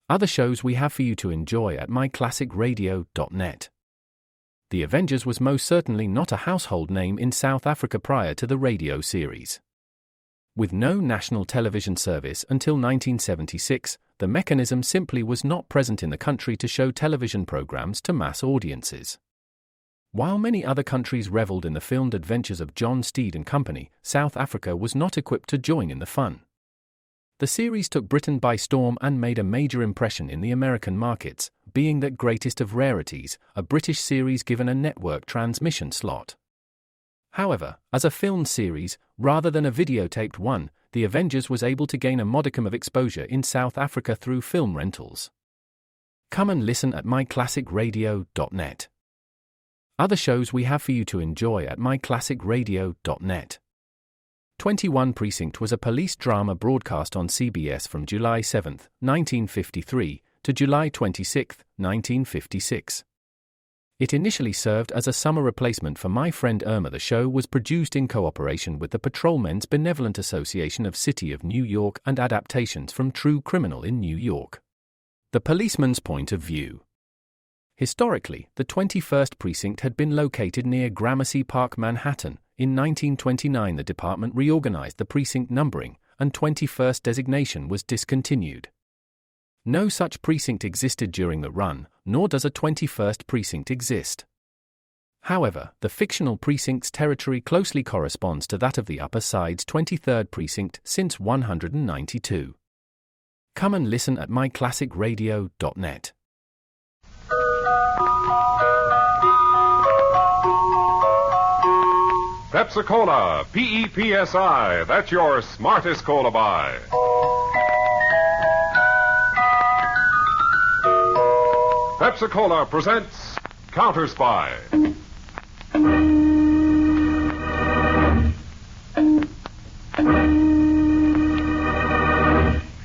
Other shows we have for you to enjoy at myclassicradio.net. The Avengers was most certainly not a household name in South Africa prior to the radio series. With no national television service until 1976, the mechanism simply was not present in the country to show television programs to mass audiences. While many other countries reveled in the filmed adventures of John Steed and company, South Africa was not equipped to join in the fun. The series took Britain by storm and made a major impression in the American markets, being that greatest of rarities, a British series given a network transmission slot. However, as a filmed series, rather than a videotaped one, The Avengers was able to gain a modicum of exposure in South Africa through film rentals. Come and listen at myclassicradio.net. Other shows we have for you to enjoy at myclassicradio.net. 21 Precinct was a police drama broadcast on CBS from July 7, 1953, to July 26, 1956. It initially served as a summer replacement for My Friend Irma. The show was produced in cooperation with the Patrolmen's Benevolent Association of City of New York and adaptations from True Criminal in New York. The Policeman's Point of View. Historically, the 21st Precinct had been located near Gramercy Park, Manhattan. In 1929, the department reorganized the precinct numbering, and 21st designation was discontinued. No such precinct existed during the run, nor does a 21st precinct exist. However, the fictional precinct's territory closely corresponds to that of the Upper Side's 23rd precinct since 192. Come and listen at myclassicradio.net. Pepsi-Cola, P-E-P-S-I, that's your smartest cola buy. Pepsi-Cola presents Counter Spy.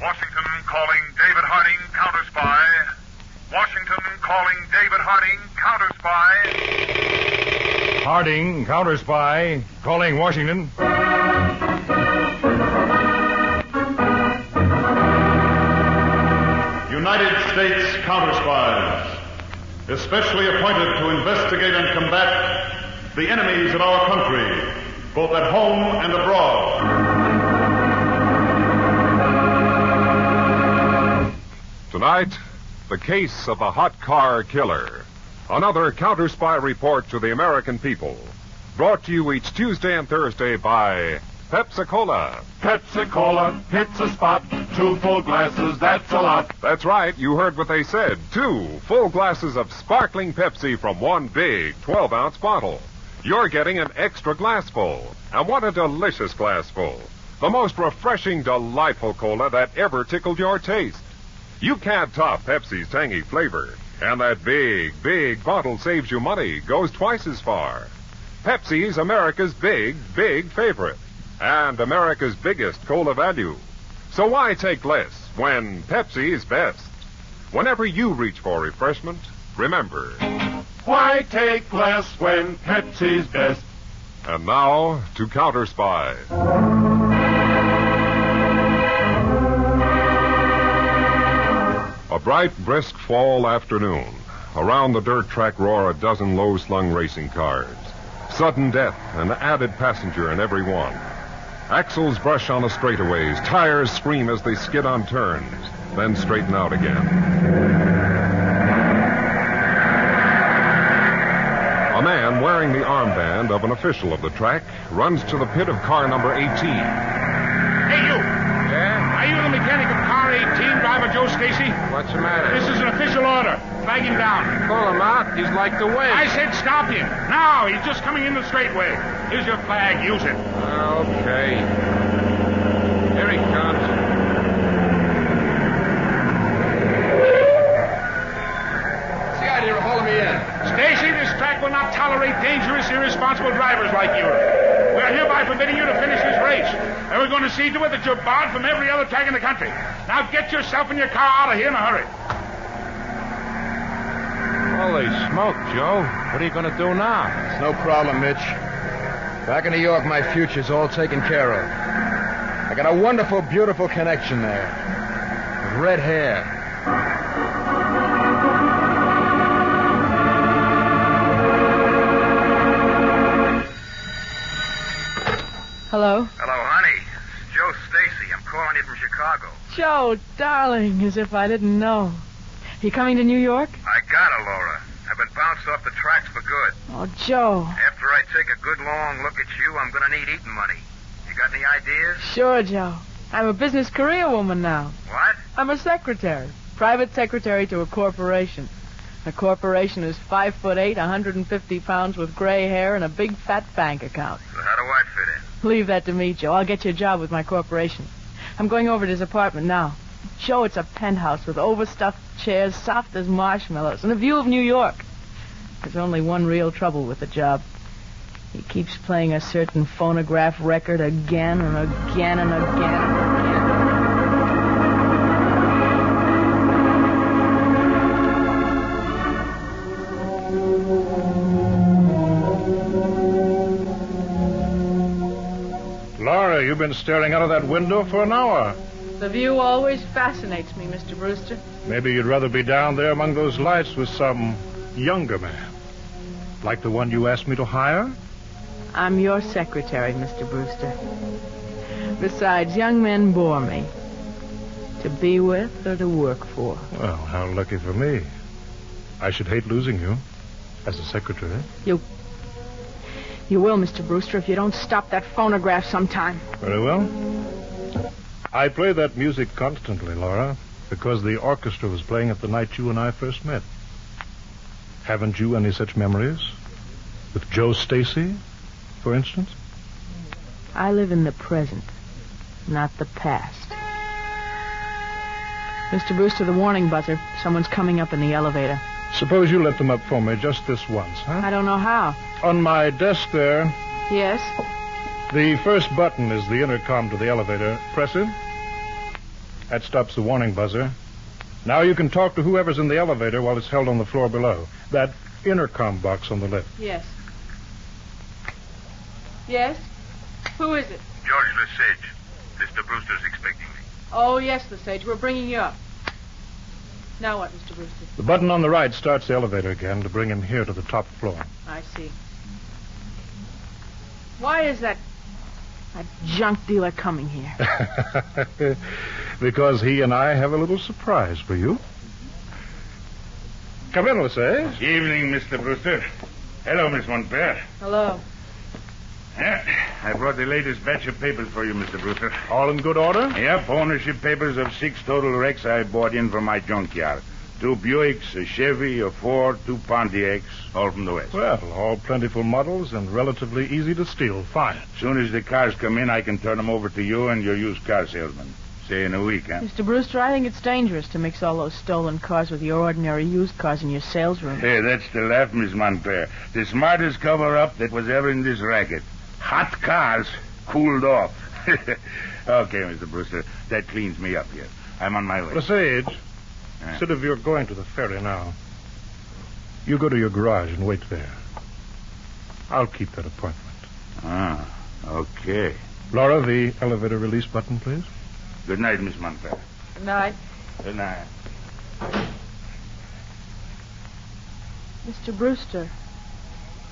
Washington calling David Harding, Counter Spy. Washington calling David Harding, Counter Spy. Harding, Counter Spy, calling Washington. United States Counter Spies, especially appointed to investigate and combat the enemies of our country, both at home and abroad. Tonight, the case of the hot car killer. Another Counter Spy report to the American people. Brought to you each Tuesday and Thursday by Pepsi-Cola. Pepsi-Cola hits a spot. 2 full glasses, that's a lot. That's right, you heard what they said. 2 full glasses of sparkling Pepsi from one big 12-ounce bottle. You're getting an extra glassful. And what a delicious glassful. The most refreshing, delightful cola that ever tickled your taste. You can't top Pepsi's tangy flavor. And that big, big bottle saves you money, goes twice as far. Pepsi's America's big, big favorite. And America's biggest cola value. So why take less when Pepsi's best? Whenever you reach for refreshment, remember, Why take less when Pepsi's best? And now to Counter Spy. A bright, brisk fall afternoon. Around the dirt track roar a dozen low-slung racing cars. Sudden death, an added passenger in every one. Axles brush on the straightaways. Tires scream as they skid on turns, then straighten out again. A man wearing the armband of an official of the track runs to the pit of car number 18. Hey, you! Yeah? Are you the mechanic of car 18, driver Joe Stacy? What's the matter? This is an official order. Flag him down. Call him out. He's like the wind. I said stop him. Now, he's just coming in the straightway. Here's your flag. Use it. Okay. Here he comes. What's the idea of hauling me in? Stacy, this track will not tolerate dangerous, irresponsible drivers like you. We are hereby forbidding you to finish this race. And we're going to see to it that you're barred from every other track in the country. Now get yourself and your car out of here in a hurry. Holy smoke, Joe. What are you going to do now? It's no problem, Mitch. Back in New York, my future's all taken care of. I got a wonderful, beautiful connection there. With red hair. Hello? Hello, honey. It's Joe Stacy. I'm calling you from Chicago. Joe, darling, as if I didn't know. You coming to New York? I gotta, Laura. I've been bounced off the tracks for good. Oh, Joe. After I take a good long look at you, I'm gonna need eating money. You got any ideas? Sure, Joe. I'm a business career woman now. What? I'm a secretary. Private secretary to a corporation. The corporation is 5'8", 150 pounds with gray hair and a big fat bank account. So how do I fit in? Leave that to me, Joe. I'll get you a job with my corporation. I'm going over to his apartment now. Joe, it's a penthouse with overstuffed chairs, soft as marshmallows, and a view of New York. There's only one real trouble with the job. He keeps playing a certain phonograph record again and again and again and again. Laura, you've been staring out of that window for an hour. The view always fascinates me, Mr. Brewster. Maybe you'd rather be down there among those lights with some younger man. Like the one you asked me to hire? I'm your secretary, Mr. Brewster. Besides, young men bore me. To be with or to work for. Well, how lucky for me. I should hate losing you as a secretary. You will, Mr. Brewster, if you don't stop that phonograph sometime. Very well. I play that music constantly, Laura, because the orchestra was playing it the night you and I first met. Haven't you any such memories? With Joe Stacy, for instance? I live in the present, not the past. Mr. Brewster, the warning buzzer. Someone's coming up in the elevator. Suppose you let them up for me just this once, huh? I don't know how. On my desk there, Yes? the first button is the intercom to the elevator. Press it. That stops the warning buzzer. Now you can talk to whoever's in the elevator while it's held on the floor below. That intercom box on the left. Yes. Yes? Who is it? George Lesage. Mr. Brewster's expecting me. Oh, yes, Lesage. We're bringing you up. Now what, Mr. Brewster? The button on the right starts the elevator again to bring him here to the top floor. I see. Why is that junk dealer coming here? Because he and I have a little surprise for you. Come in, Lesage. Evening, Mr. Brewster. Hello, Miss Montpere. Hello. Yeah, I brought the latest batch of papers for you, Mr. Brewster. All in good order? Yep, ownership papers of 6 total wrecks I bought in from my junkyard. 2 Buicks, a Chevy, a Ford, 2 Pontiacs, all from the West. Well, all plentiful models and relatively easy to steal. Fine. As soon as the cars come in, I can turn them over to you and your used car salesman. Say in a week, huh? Mr. Brewster, I think it's dangerous to mix all those stolen cars with your ordinary used cars in your sales room. Hey, that's the laugh, Miss Montpere. The smartest cover-up that was ever in this racket. Hot cars cooled off. Okay, Mr. Brewster, that cleans me up here. I'm on my way. Lesage, instead of your going to the ferry now, you go to your garage and wait there. I'll keep that appointment. Ah, okay. Laura, the elevator release button, please. Good night, Miss Montpere. Good night. Good night. Mr. Brewster,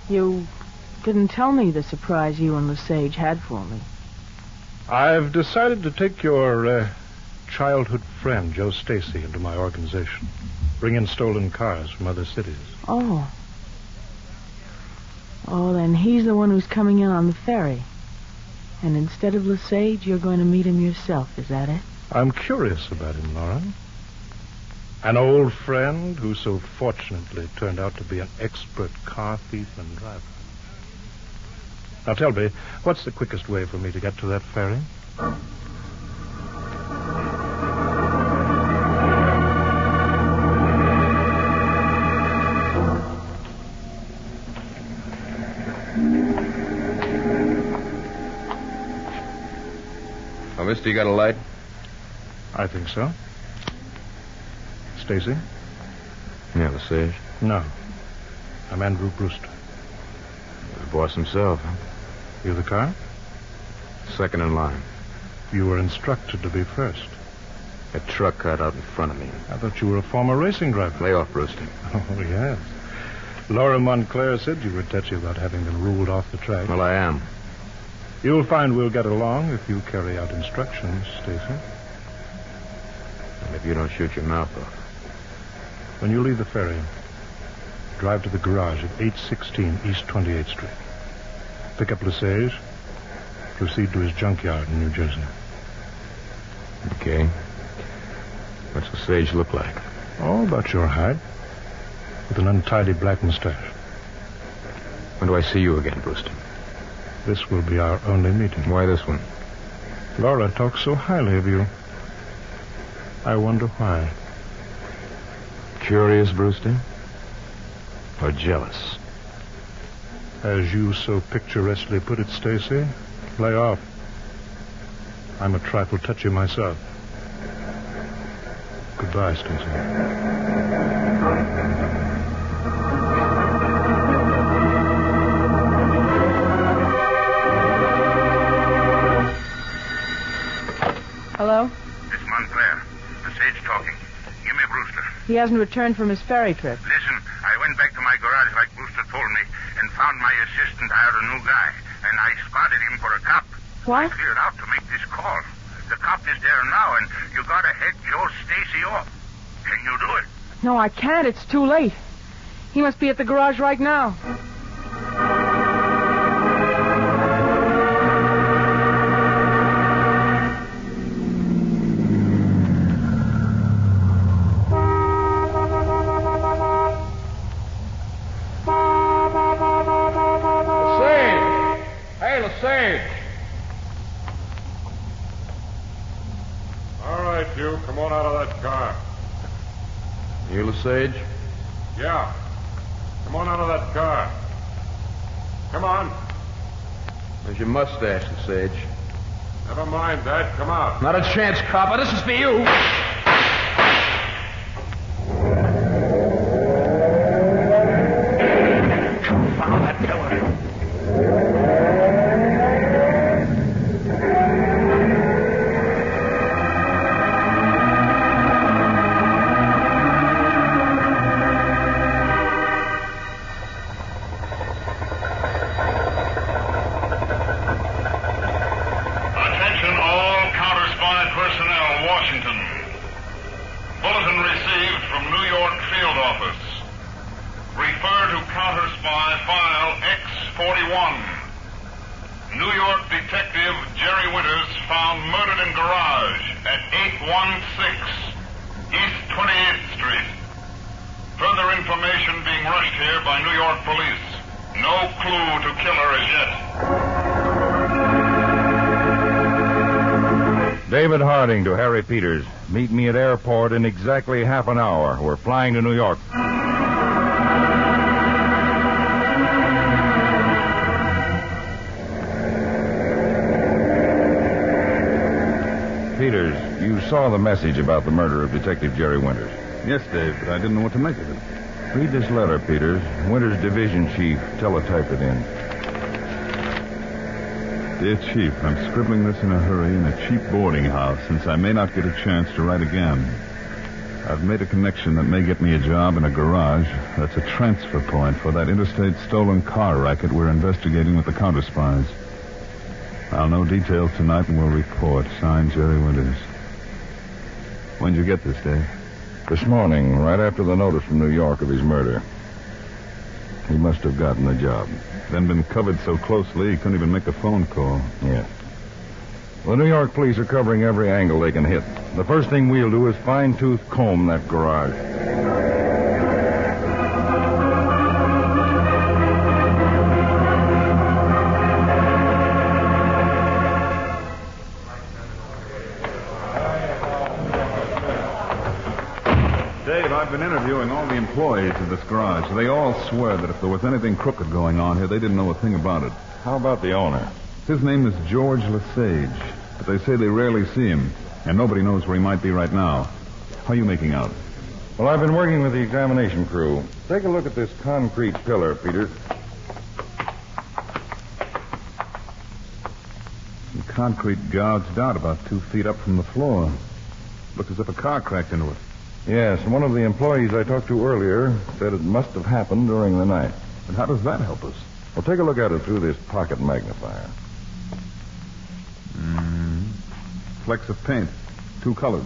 you didn't tell me the surprise you and Lesage had for me. I've decided to take your childhood friend, Joe Stacy, into my organization. Bring in stolen cars from other cities. Oh. Oh, then he's the one who's coming in on the ferry. And instead of Lesage, you're going to meet him yourself, is that it? I'm curious about him, Laura. An old friend who so fortunately turned out to be an expert car thief and driver. Now tell me, what's the quickest way for me to get to that ferry? Oh, mister, you got a light? I think so. Stacy? Yeah, Lesage. No. I'm Andrew Brewster. The boss himself, huh? You the car? Second in line. You were instructed to be first. A truck cut out in front of me. I thought you were a former racing driver. Lay off, Brewster. Oh, yes. Laura Montclair said you were touchy about having been ruled off the track. Well, I am. You'll find we'll get along if you carry out instructions, Stacy. And if you don't shoot your mouth off. When you leave the ferry, drive to the garage at 816 East 28th Street. Pick up Lesage. Proceed to his junkyard in New Jersey. Okay. What's Lesage look like? Oh, about your height. With an untidy black mustache. When do I see you again, Brewster? This will be our only meeting. Why this one? Laura talks so highly of you. I wonder why. Curious, Brewster? Or jealous? As you so picturesquely put it, Stacy, lay off. I'm a trifle touchy myself. Goodbye, Stacy. Hello? It's Montclair. Lesage talking. Give me Brewster. He hasn't returned from his ferry trip. Listen, I went back to my garage like Brewster told me and found my assistant hired a new guy. And I spotted him for a cop. What? I cleared out to make this call. The cop is there now, and you gotta head Joe Stacy off. Can you do it? No, I can't. It's too late. He must be at the garage right now. Lesage! All right, you. Come on out of that car. You Lesage? Yeah. Come on out of that car. Come on. There's your mustache, Lesage. Never mind that. Come out. Not a chance, copper. This is for you. Confound that pillar. New York detective Jerry Winters found murdered in garage at 816 East 28th Street. Further information being rushed here by New York police. No clue to killer as yet. David Harding to Harry Peters. Meet me at airport in exactly half an hour. We're flying to New York. Peters, you saw the message about the murder of Detective Jerry Winters. Yes, Dave, but I didn't know what to make of it. Read this letter, Peters. Winters' division chief teletyped it in. Dear Chief, I'm scribbling this in a hurry in a cheap boarding house since I may not get a chance to write again. I've made a connection that may get me a job in a garage. That's a transfer point for that interstate stolen car racket we're investigating with the counter spies. I'll know details tonight and will report. Signed, Jerry Winters. When'd you get this, Dave? This morning, right after the notice from New York of his murder. He must have gotten the job. Then been covered so closely he couldn't even make a phone call. Yeah. The New York police are covering every angle they can hit. The first thing we'll do is fine-tooth comb that garage. Dave, I've been interviewing all the employees of this garage. They all swear that if there was anything crooked going on here, they didn't know a thing about it. How about the owner? His name is George Lesage, but they say they rarely see him, and nobody knows where he might be right now. How are you making out? Well, I've been working with the examination crew. Take a look at this concrete pillar, Peters. The concrete gouged out about 2 feet up from the floor. Looks as if a car cracked into it. Yes, and one of the employees I talked to earlier said it must have happened during the night. And how does that help us? Well, take a look at it through this pocket magnifier. flecks of paint. 2 colors.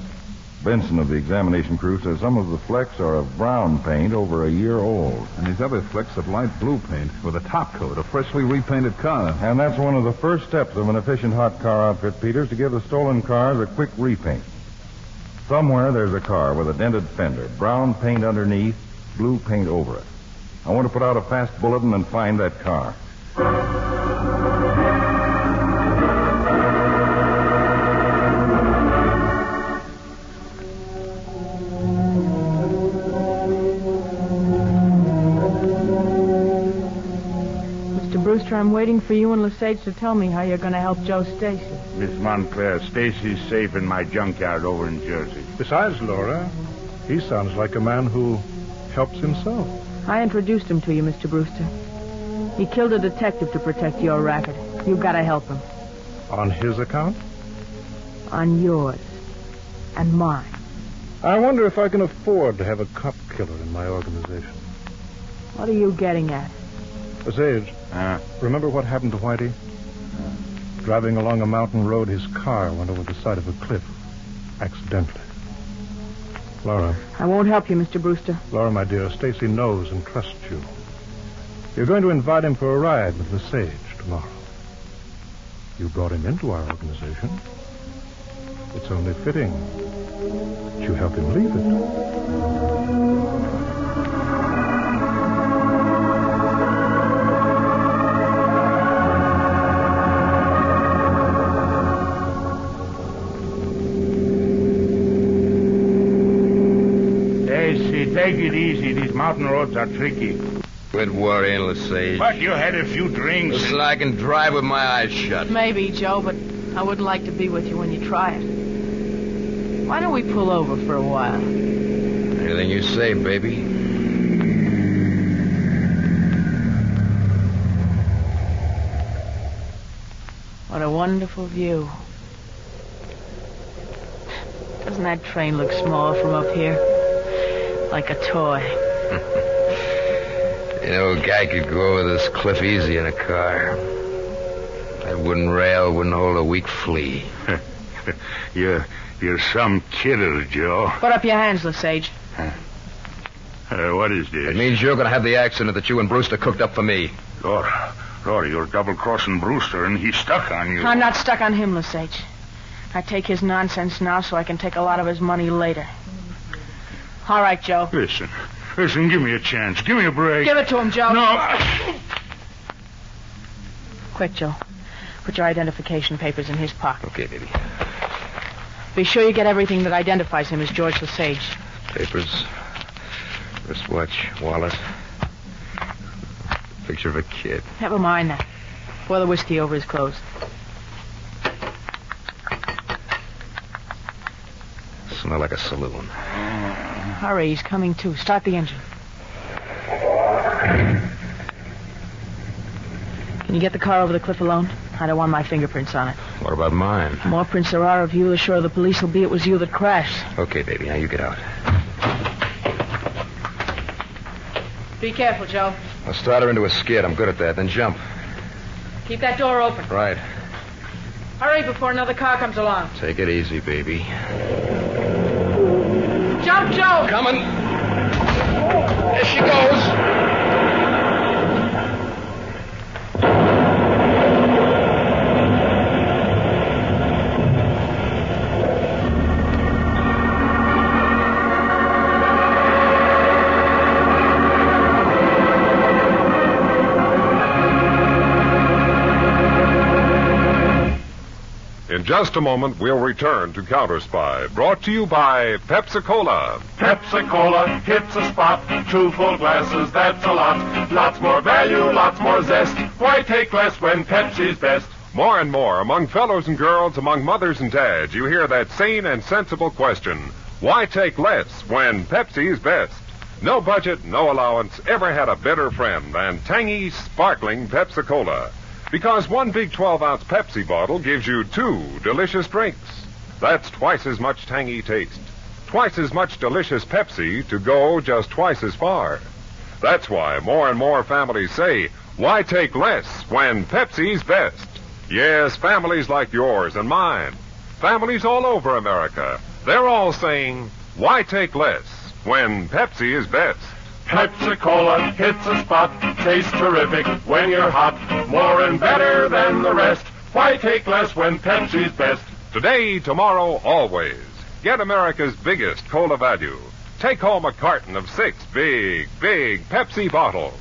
Benson of the examination crew says some of the flecks are of brown paint over a year old. And these other flecks of light blue paint with a top coat, a freshly repainted car. And that's one of the first steps of an efficient hot car outfit, Peters, to give the stolen cars a quick repaint. Somewhere there's a car with a dented fender, brown paint underneath, blue paint over it. I want to put out a fast bulletin and find that car. Brewster, I'm waiting for you and Lesage to tell me how you're going to help Joe Stacy. Miss Montclair, Stacy's safe in my junkyard over in Jersey. Besides, Laura, he sounds like a man who helps himself. I introduced him to you, Mr. Brewster. He killed a detective to protect your racket. You've got to help him. On his account? On yours. And mine. I wonder if I can afford to have a cop killer in my organization. What are you getting at? Sage, remember what happened to Whitey? Driving along a mountain road, his car went over the side of a cliff. Accidentally. Laura. I won't help you, Mr. Brewster. Laura, my dear, Stacy knows and trusts you. You're going to invite him for a ride with Lesage tomorrow. You brought him into our organization. It's only fitting that you help him leave it. Take it easy. These mountain roads are tricky. Quit worrying, Lesage. But you had a few drinks. Listen, I can drive with my eyes shut. Maybe, Joe, but I wouldn't like to be with you when you try it. Why don't we pull over for a while? Anything you say, baby. What a wonderful view. Doesn't that train look small from up here? Like a toy. You know, a guy could go over this cliff easy in a car. That wooden rail wouldn't hold a weak flea. You're some kidder, Joe. Put up your hands, Lesage. What is this? It means you're going to have the accident that you and Brewster cooked up for me. Laura, you're double-crossing Brewster, and he's stuck on you. I'm not stuck on him, Lesage. I take his nonsense now so I can take a lot of his money later. All right, Joe. Listen, give me a chance. Give me a break. Give it to him, Joe. No. Quick, Joe. Put your identification papers in his pocket. Okay, baby. Be sure you get everything that identifies him as George Lesage. Papers, wristwatch, wallet, picture of a kid. Never mind that. Pour the whiskey over his clothes. Smell like a saloon. Hurry, he's coming too. Start the engine. Can you get the car over the cliff alone? I don't want my fingerprints on it. What about mine? The more prints there are of you, the surer the police will be it was you that crashed. Okay, baby. Now you get out. Be careful, Joe. I'll start her into a skid. I'm good at that. Then jump. Keep that door open. Right. Hurry before another car comes along. Take it easy, baby. Jump, Joe! Coming. There she goes. In just a moment, we'll return to Counter Spy, brought to you by Pepsi-Cola. Pepsi-Cola hits a spot. 2 full glasses, that's a lot. Lots more value, lots more zest. Why take less when Pepsi's best? More and more, among fellows and girls, among mothers and dads, you hear that sane and sensible question. Why take less when Pepsi's best? No budget, no allowance ever had a better friend than tangy, sparkling Pepsi-Cola. Because one big 12-ounce Pepsi bottle gives you 2 delicious drinks. That's twice as much tangy taste. Twice as much delicious Pepsi to go just twice as far. That's why more and more families say, why take less when Pepsi's best? Yes, families like yours and mine. families all over America. They're all saying, why take less when Pepsi is best? Pepsi-Cola hits a spot, tastes terrific when you're hot, more and better than the rest. Why take less when Pepsi's best? Today, tomorrow, always. Get America's biggest cola value. Take home a carton of 6 big Pepsi bottles.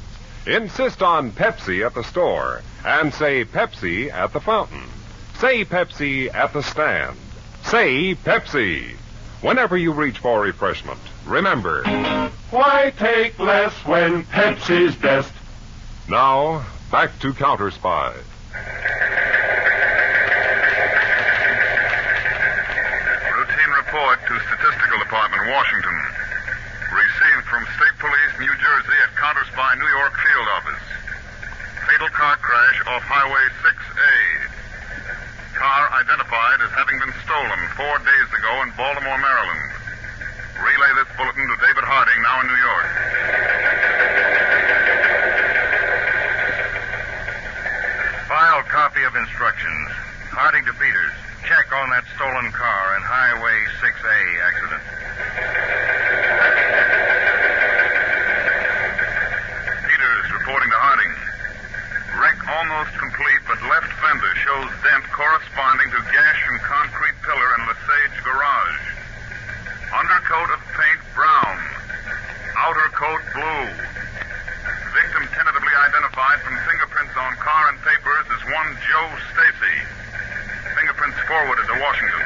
Insist on Pepsi at the store and say Pepsi at the fountain. Say Pepsi at the stand. Say Pepsi. Whenever you reach for refreshment, remember, why take less when Pepsi's best? Now, back to Counter Spy. Routine report to Statistical Department, Washington. Received from State Police, New Jersey at Counter Spy, New York Field Office. Fatal car crash off Highway 6A. Car identified as having been stolen 4 days ago in Baltimore, Maryland. Relay this bulletin to David Harding, now in New York. File copy of instructions. Harding to Peters. Check on that stolen car and Highway 6A accident. Peters reporting to Harding. Wreck almost complete, but left fender shows dent corresponding to gash and concrete pillar in Lesage garage. Undercoat of paint brown. Outer coat blue. Victim tentatively identified from fingerprints on car and papers as one Joe Stacy. Fingerprints forwarded to Washington.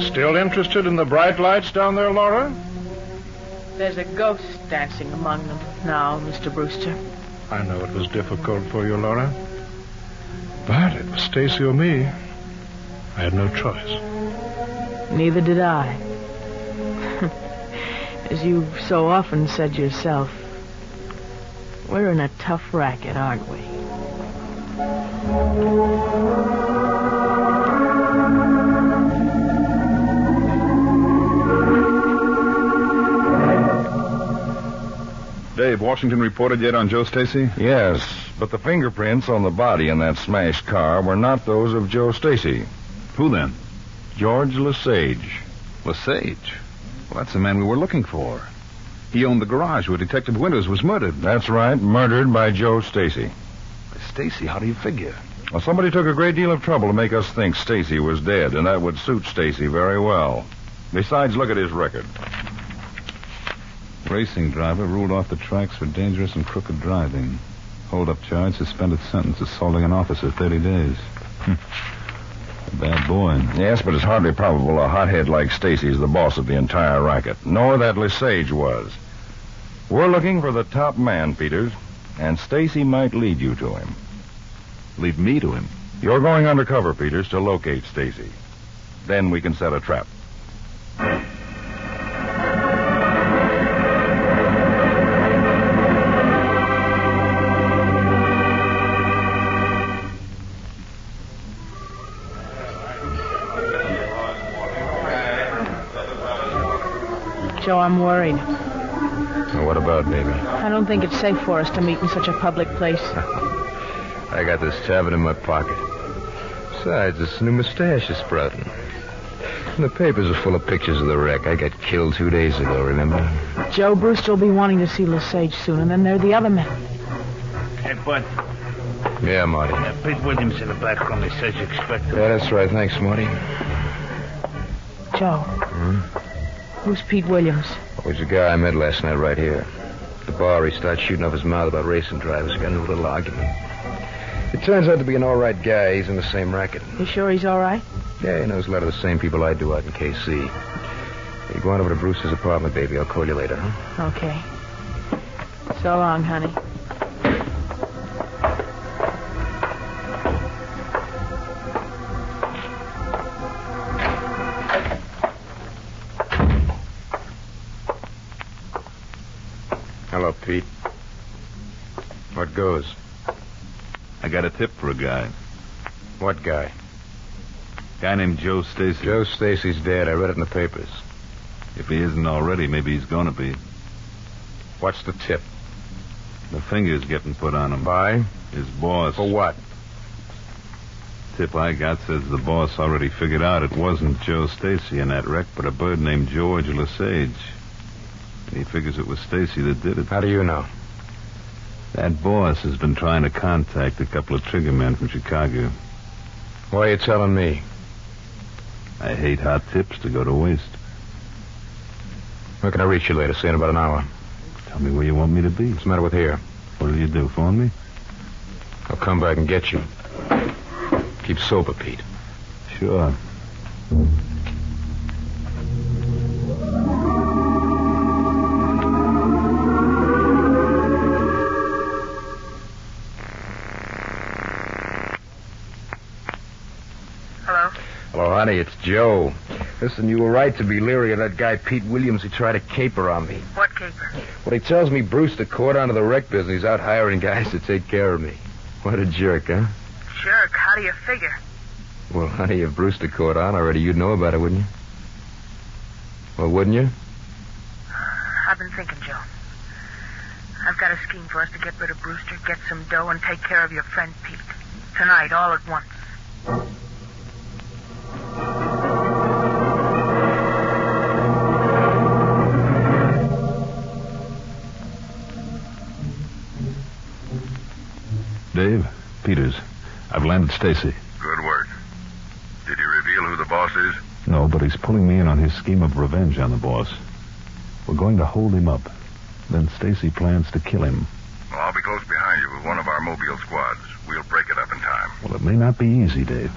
Still interested in the bright lights down there, Laura? There's a ghost dancing among them now, Mr. Brewster. I know it was difficult for you, Laura. But it was Stacy or me. I had no choice. Neither did I. As you've so often said yourself, we're in a tough racket, aren't we? Dave, Washington reported yet on Joe Stacy? Yes, but the fingerprints on the body in that smashed car were not those of Joe Stacy. Who then? George Lesage. Lesage? Well, that's the man we were looking for. He owned the garage where Detective Winters was murdered. That's right, murdered by Joe Stacy. Stacy, how do you figure? Well, somebody took a great deal of trouble to make us think Stacy was dead, and that would suit Stacy very well. Besides, look at his record. Racing driver ruled off the tracks for dangerous and crooked driving. Hold-up charge, suspended sentence, assaulting an officer, 30 days. A bad boy. Yes, but it's hardly probable a hothead like Stacy is the boss of the entire racket, nor that Lesage was. We're looking for the top man, Peters, and Stacy might lead you to him. Lead me to him? You're going undercover, Peters, to locate Stacy. Then we can set a trap. Joe, I'm worried. Well, what about, baby? I don't think it's safe for us to meet in such a public place. I got this tablet in my pocket. Besides, this new mustache is sprouting. And the papers are full of pictures of the wreck. I got killed 2 days ago, remember? Joe Brewster will be wanting to see Lesage soon, and then there are the other men. Hey, Bud. Yeah, Marty. Pete Williams in the back room. He says you expect him. Yeah, that's right. Thanks, Marty. Joe. Who's Pete Williams? Oh, he's a guy I met last night right here. At the bar, he started shooting off his mouth about racing drivers. We got into a little argument. It turns out to be an all right guy. He's in the same racket. You sure he's all right? Yeah, he knows a lot of the same people I do out in KC. You go on over to Bruce's apartment, baby. I'll call you later, huh? Okay. So long, honey. Hello, Pete. What goes? I got a tip for a guy. What guy? Guy named Joe Stacy. Joe Stacy's dead. I read it in the papers. If he isn't already, maybe he's gonna be. What's the tip? The finger's getting put on him. By? His boss. For what? Tip I got says the boss already figured out it wasn't Joe Stacy in that wreck, but a bird named George Lesage. He figures it was Stacy that did it. How do you know? That boss has been trying to contact a couple of trigger men from Chicago. Why are you telling me? I hate hot tips to go to waste. Where can I reach you later? Say in about an hour. Tell me where you want me to be. What's the matter with here? What'll you do, phone me? I'll come back and get you. Keep sober, Pete. Sure. Hello, honey, it's Joe. Listen, you were right to be leery of that guy Pete Williams who tried to caper on me. What caper? Well, he tells me Brewster caught on to the wreck business. He's out hiring guys to take care of me. What a jerk, huh? Jerk? How do you figure? Well, honey, if Brewster caught on already, you'd know about it, wouldn't you? Well, wouldn't you? I've been thinking, Joe. I've got a scheme for us to get rid of Brewster, get some dough, and take care of your friend Pete. Tonight, all at once. Dave, Peters. I've landed Stacy. Good work. Did he reveal who the boss is? No, but he's pulling me in on his scheme of revenge on the boss. We're going to hold him up. Then Stacy plans to kill him. Well, I'll be close behind you with one of our mobile squads. We'll break it up in time. Well, it may not be easy, Dave.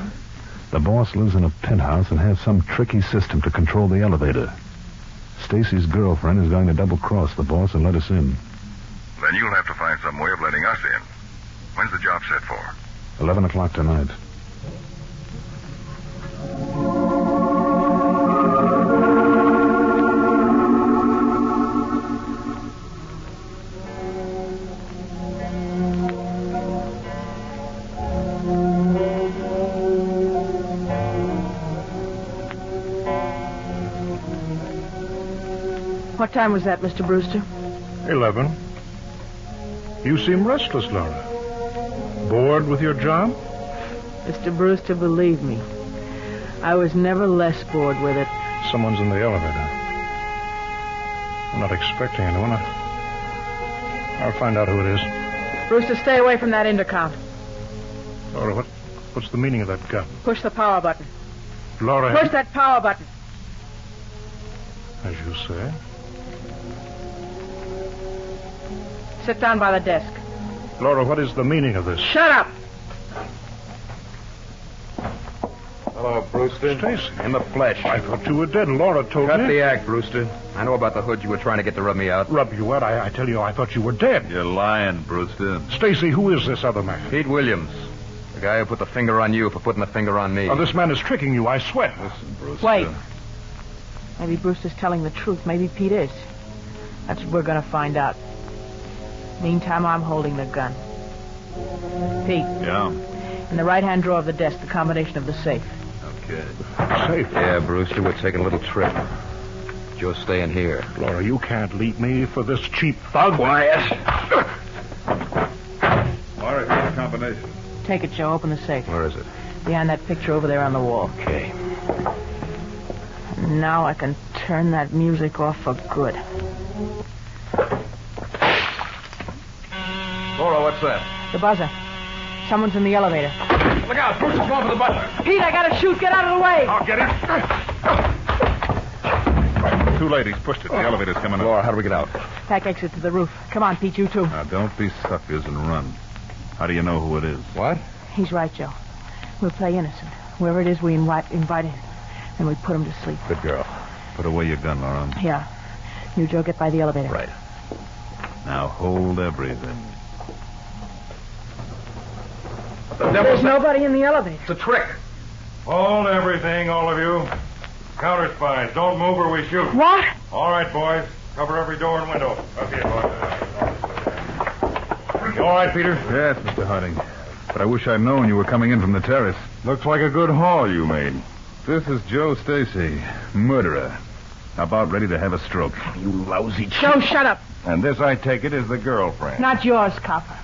The boss lives in a penthouse and has some tricky system to control the elevator. Stacy's girlfriend is going to double-cross the boss and let us in. Then you'll have to find some way of letting us in. When's the job set for? 11 o'clock tonight. What time was that, Mr. Brewster? 11. You seem restless, Laura. Bored with your job? Mr. Brewster, believe me, I was never less bored with it. Someone's in the elevator. I'm not expecting anyone. I'll find out who it is. Brewster, stay away from that intercom. Laura, what's the meaning of that gun? Push the power button. Laura... Push that power button. As you say. Sit down by the desk. Laura, what is the meaning of this? Shut up! Hello, Brewster. Stacy. In the flesh. I thought you were dead. Laura told me. Cut the act, Brewster. I know about the hood you were trying to get to rub me out. Rub you out? I tell you, I thought you were dead. You're lying, Brewster. Stacy, who is this other man? Pete Williams. The guy who put the finger on you for putting the finger on me. Oh, this man is tricking you, I swear. Listen, Brewster. Wait. Maybe Brewster's telling the truth. Maybe Pete is. That's what we're going to find out. Meantime, I'm holding the gun. Pete. Yeah? In the right-hand drawer of the desk, the combination of the safe. Okay. Safe? Yeah, Brewster, we're taking a little trip. Joe's staying here. Laura, you can't leave me for this cheap thug. Quiet. Laura, here's the combination. Take it, Joe. Open the safe. Where is it? Behind that picture over there on the wall. Okay. Now I can turn that music off for good. Laura, what's that? The buzzer. Someone's in the elevator. Look out, Brewster's going for the button. Pete, I gotta shoot. Get out of the way. I'll get him. Too late. He's pushed it. The elevator's coming up. Laura, how do we get out? Back exit to the roof. Come on, Pete, you too. Now, don't be suckers and run. How do you know who it is? What? He's right, Joe. We'll play innocent. Whoever it is, we invite in. And we put him to sleep. Good girl. Put away your gun, Laura. Yeah. You, Joe, get by the elevator. Right. Now, hold everything. There's nobody in the elevator. It's a trick. Hold everything, all of you. Counter spies. Don't move or we shoot. What? All right, boys. Cover every door and window. Okay, boys. You all right, Peter? Yes, Mr. Harding. But I wish I'd known you were coming in from the terrace. Looks like a good haul you made. This is Joe Stacy, murderer. About ready to have a stroke. You lousy Joe, shut up. And this, I take it, is the girlfriend. Not yours, copper.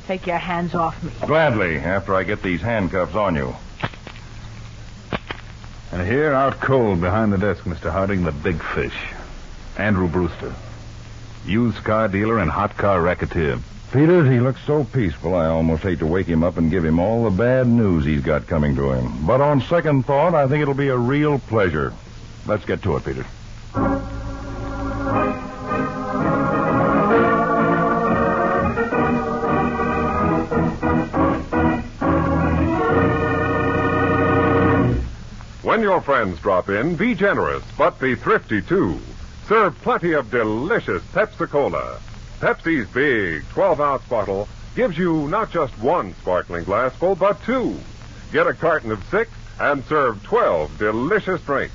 Take your hands off me. Gladly, after I get these handcuffs on you. And here, out cold behind the desk, Mr. Harding, the big fish. Andrew Brewster. Used car dealer and hot car racketeer. Peters, he looks so peaceful, I almost hate to wake him up and give him all the bad news he's got coming to him. But on second thought, I think it'll be a real pleasure. Let's get to it, Peters. When your friends drop in, be generous, but be thrifty, too. Serve plenty of delicious Pepsi-Cola. Pepsi's big 12-ounce bottle gives you not just one sparkling glassful, but two. Get a carton of 6 and serve 12 delicious drinks.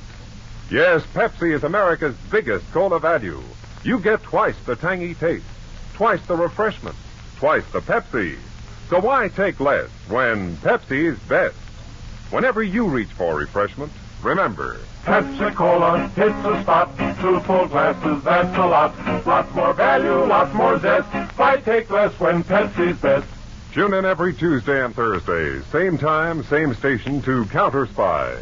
Yes, Pepsi is America's biggest cola value. You get twice the tangy taste, twice the refreshment, twice the Pepsi. So why take less when Pepsi is best? Whenever you reach for refreshment, remember, Pepsi-Cola hits the spot. 2 full glasses, that's a lot. Lots more value, lots more zest. Why take less when Pepsi's best? Tune in every Tuesday and Thursday, same time, same station, to Counter Spy.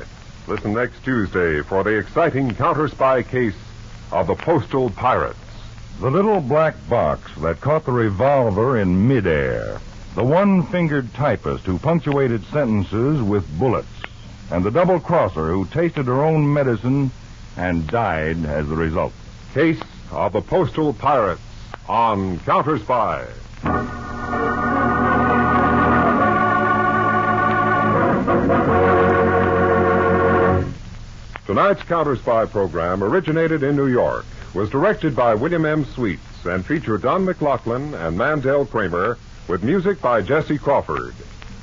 Listen next Tuesday for the exciting Counter Spy case of the Postal Pirates. The little black box that caught the revolver in midair. The one-fingered typist who punctuated sentences with bullets. And the double-crosser who tasted her own medicine and died as the result. Case of the Postal Pirates on Counter Spy. Tonight's Counter Spy program originated in New York, was directed by William M. Sweets, and featured Don McLaughlin and Mandel Kramer, with music by Jesse Crawford.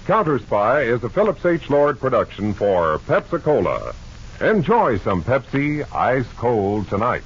Counter Spy is a Phillips H. Lord production for Pepsi-Cola. Enjoy some Pepsi ice cold tonight.